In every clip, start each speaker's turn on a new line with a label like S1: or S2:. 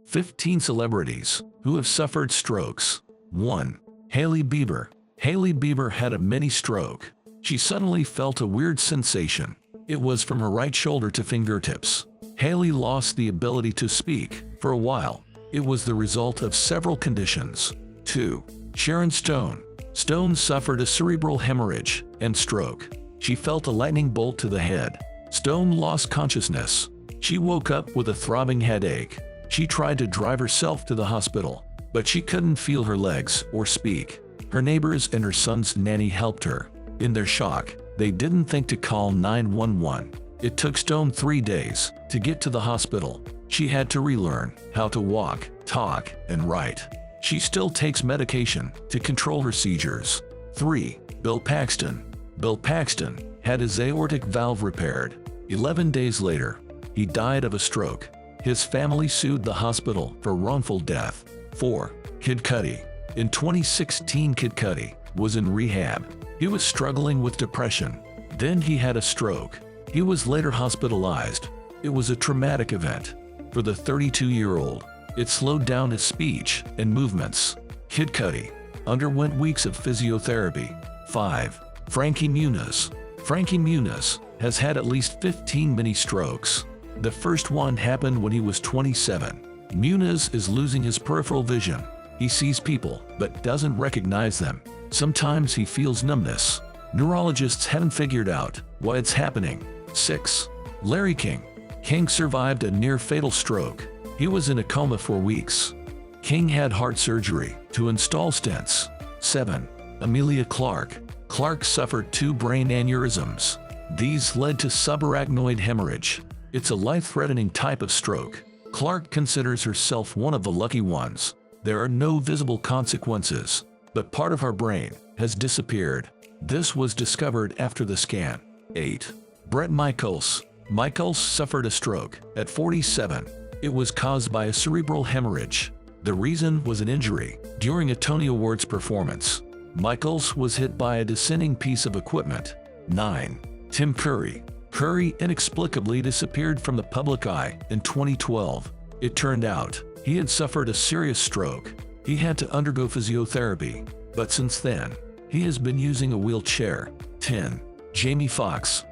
S1: 15 celebrities who have suffered strokes. 1. Hailey Bieber. Hailey Bieber had a mini stroke. She suddenly felt a weird sensation. It was from her right shoulder to fingertips. Hailey lost the ability to speak for a while. It was the result of several conditions. 2. Sharon Stone. Stone suffered a cerebral hemorrhage and stroke. She felt a lightning bolt to the head. Stone lost consciousness. She woke up with a throbbing headache. She tried to drive herself to the hospital, but she couldn't feel her legs or speak. Her neighbors and her son's nanny helped her. In their shock, they didn't think to call 911. It took Stone 3 days to get to the hospital. She had to relearn how to walk, talk, and write. She still takes medication to control her seizures. 3. Bill Paxton. Bill Paxton had his aortic valve repaired. 11 days later, he died of a stroke. His family sued the hospital for wrongful death. 4. Kid Cudi. In 2016, Kid Cudi was in rehab. He was struggling with depression. Then he had a stroke. He was later hospitalized. It was a traumatic event. For the 32-year-old, it slowed down his speech and movements. Kid Cudi underwent weeks of physiotherapy. 5. Frankie Muniz. Frankie Muniz has had at least 15 mini strokes. The first one happened when he was 27. Muniz is losing his peripheral vision. He sees people but doesn't recognize them. Sometimes he feels numbness. Neurologists haven't figured out why it's happening. 6. Larry King. King survived a near-fatal stroke. He was in a coma for weeks. King had heart surgery to install stents. 7. Emilia Clarke. Clarke suffered 2 brain aneurysms. These led to subarachnoid hemorrhage. It's a life-threatening type of stroke. Clarke considers herself one of the lucky ones. There are no visible consequences, but part of her brain has disappeared. This was discovered after the scan. 8. Bret Michaels. Michaels suffered a stroke at 47. It was caused by a cerebral hemorrhage. The reason was an injury during a Tony Awards performance. Michaels was hit by a descending piece of equipment. 9. Tim Curry. Curry inexplicably disappeared from the public eye in 2012. It turned out he had suffered a serious stroke. He had to undergo physiotherapy, but since then, he has been using a wheelchair. 10. Jamie Foxx.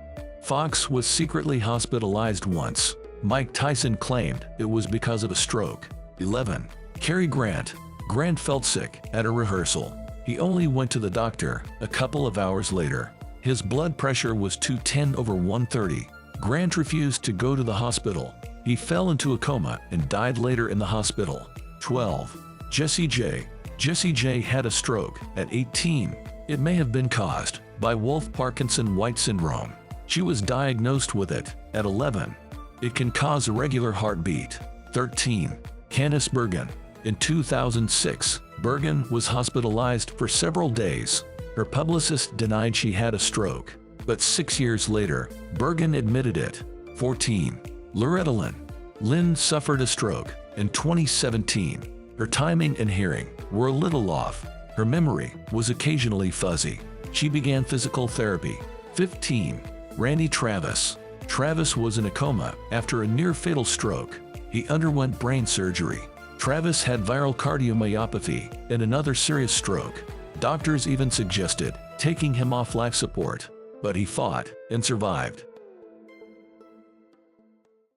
S1: Foxx was secretly hospitalized once. Mike Tyson claimed it was because of a stroke. 11. Cary Grant. Grant felt sick at a rehearsal. He only went to the doctor a couple of hours later. His blood pressure was 210/130. Grant refused to go to the hospital. He fell into a coma and died later in the hospital. 12. Jessie J. Jessie J had a stroke at 18. It may have been caused by Wolff-Parkinson-White syndrome. She was diagnosed with it at 11. It can cause irregular heartbeat. 13. Candice Bergen. In 2006, Bergen was hospitalized for several days. Her publicist denied she had a stroke, but 6 years later, Bergen admitted it. 14. Loretta Lynn. Lynn suffered a stroke in 2017. Her timing and hearing were a little off. Her memory was occasionally fuzzy. She began physical therapy. 15. Randy Travis. Travis was in a coma after a near-fatal stroke. He underwent brain surgery. Travis had viral cardiomyopathy and another serious stroke. Doctors even suggested taking him off life support, but he fought and survived.